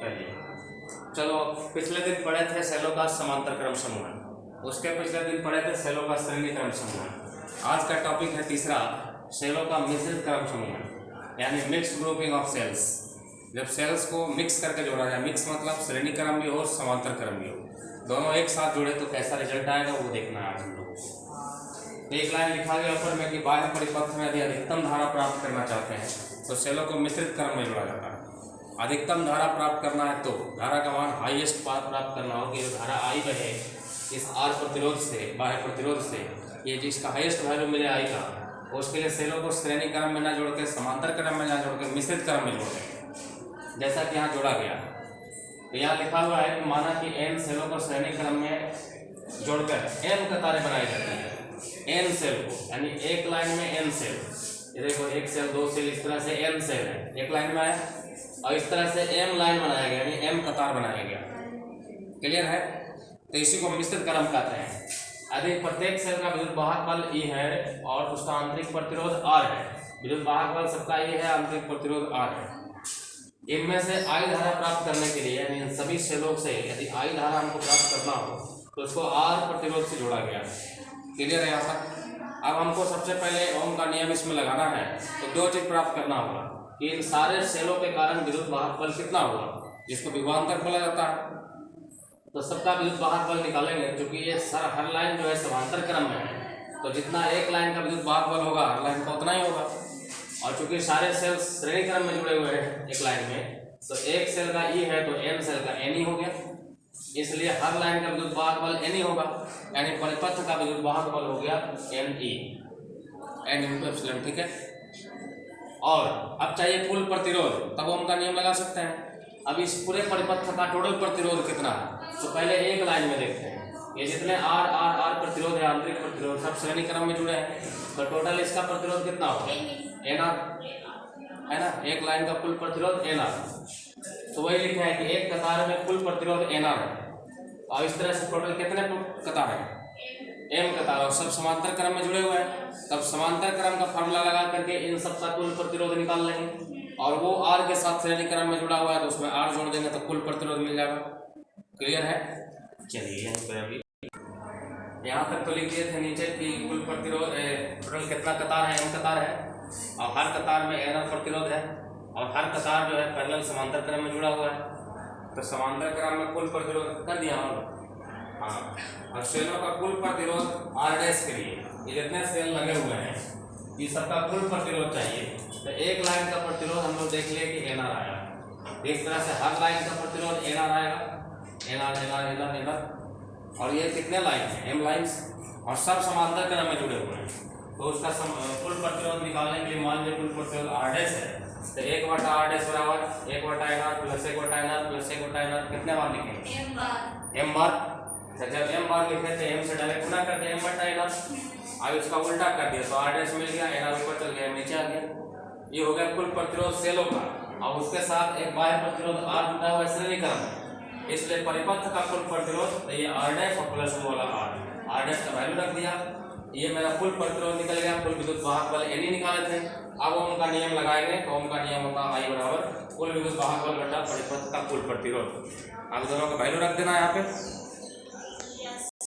चलिए, चलो पिछले दिन पढ़े थे सेलों का समांतर क्रम समूह, उसके पिछले दिन पढ़े थे सेलों का श्रेणी क्रम समूह। आज का टॉपिक है तीसरा, सेलों का मिश्रित क्रम समूह यानी मिक्स्ड ग्रुपिंग ऑफ सेल्स। जब सेल्स को मिक्स करके जोड़ा जाए, मिक्स मतलब श्रेणी क्रम भी हो समांतर क्रम भी हो, दोनों एक साथ जुड़े तो कैसा रिजल्ट आएगा वो देखना है आज हम लोगों को। एक लाइन लिखा गया ऊपर में कि बाह्य परिपथ में यदि अधिकतम धारा प्राप्त करना चाहते हैं तो सेलों को मिश्रित क्रम में जोड़ा जाता है। अधिकतम धारा प्राप्त करना है तो धारा का मान हाईएस्ट प्राप्त करना हो कि जो धारा आई बहे इस आर प्रतिरोध से, बाह्य प्रतिरोध से, ये जिसका हाईएस्ट वैल्यू मिले आई का, उसके लिए सेलों को श्रेणी क्रम में ना जोड़ के समांतर क्रम में ना जोड़ के मिश्रित क्रम में जोड़ें, जैसा कि यहाँ जोड़ा गया। तो यहाँ लिखा हुआ है कि माना कि n सेलों को श्रेणी क्रम में जोड़कर n कतारें बनाई जाती है। n सेल को यानी एक लाइन में n सेल, ये देखो एक सेल, दो सेल, इस तरह से n सेल है एक लाइन में है, और इस तरह से m लाइन बनाया गया यानी m कतार बनाया गया। क्लियर है? तो इसी को मिश्रित क्रम कहते हैं। यदि प्रत्येक सेल का विद्युत वाहक बल E है और उसका आंतरिक प्रतिरोध R है, विद्युत वाहक बल सबका E है, आंतरिक प्रतिरोध R है। इनमें से I धारा प्राप्त करने के लिए यानी इन सभी सेलों से यदि I धारा हमको प्राप्त करना हो तो उसको R प्रतिरोध से जोड़ा गया है। क्लियर है यहाँ तक? अब हमको सबसे पहले ओम का नियम इसमें लगाना है तो दो चीज प्राप्त करना होगा कि इन सारे सेलों के कारण विद्युत वाहक बल कितना होगा, जिसको विभवांतर बोला जाता है। तो सबका विद्युत वाहक बल निकालेंगे, क्योंकि ये हर लाइन जो है समांतर क्रम में है, तो जितना एक लाइन का विद्युत वाहक बल होगा हर लाइन का उतना ही होगा। और चूंकि सारे सेल श्रेणी क्रम में जुड़े हुए हैं एक लाइन में, तो एक सेल का E है तो n सेल का n ही हो गया, इसलिए हर लाइन का विद्युत वाहक बल n ही होगा, यानी परिपथ का विद्युत वाहक बल हो गया Ne, n × एप्सिलॉन। ठीक है? और अब चाहिए कुल प्रतिरोध, तब ओम का नियम लगा सकते हैं। अब इस पूरे परिपथ का टोटल प्रतिरोध कितना है तो पहले एक लाइन में देखते हैं। ये जितने R प्रतिरोध है, आंतरिक प्रतिरोध, सब श्रेणी क्रम में जुड़े हैं, तो टोटल इसका प्रतिरोध कितना होगा NR है ना, एक लाइन का कुल प्रतिरोध NR। तो वही लिखा है कि एक कतार में कुल प्रतिरोध NR है, और इस तरह से टोटल कितने कतार है M कतार, और सब समांतर क्रम में जुड़े हुए हैं। तब समांतर क्रम का फॉर्मूला लगा करके इन सब का कुल प्रतिरोध निकाल लेंगे, और वो R के साथ श्रेणी क्रम में जुड़ा हुआ है तो उसमें R जोड़ देंगे तो कुल प्रतिरोध मिल जाएगा। क्लियर है? चलिए यहीं पर अभी यहाँ तक तो लिख दिए थे नीचे कि कुल प्रतिरोध टोटल कितना कतार है, M कतार है, और हर कतार में NR प्रतिरोध है, और हर कतार जो है पैरेलल समांतर क्रम में जुड़ा हुआ है। तो समांतर क्रम में कुल प्रतिरोध कर दिया हम। हाँ, और सेलों का कुल प्रतिरोध R' के लिए ये जितने सेल लगे हुए हैं ये सबका कुल प्रतिरोध चाहिए। तो एक लाइन का प्रतिरोध हम लोग देख लिए कि NR आया, इस तरह से हर लाइन का प्रतिरोध NR आएगा, NR। और ये कितने लाइन है M लाइन्स, और सब समांतर क्रम में जुड़े हुए हैं, तो उसका कुल प्रतिरोध निकालने के लिए मान लीजिए कुल प्रतिरोध R' है, तो 1/R' बराबर 1/NR plus 1/NR plus 1/NR कितने बार लिखेंगे M बार। तो जब M बार लिखे तो M से डायरेक्ट गुना कर दिया M/NR, अब इसका उल्टा कर दिया तो R' मिल गया, NR ऊपर चल गया, नीचे आ गया। ये हो गया कुल प्रतिरोध सेलों का, और उसके साथ एक बाह्य प्रतिरोध R जुड़ा हुआ है श्रेणी क्रम में, इसलिए परिपथ का कुल प्रतिरोध तो ये R' और प्लस वो वाला R' का वैल्यू रख दिया। ये मेरा कुल प्रतिरोध निकल गया, कुल विद्युत वाहक बल N निकाले थे। अब ओम का नियम लगाएंगे तो ओम का नियम होता है I बराबर कुल विद्युत वाहक बल बटा परिपथ का कुल प्रतिरोध। अब दोनों का वैल्यू रख देना यहाँ पे।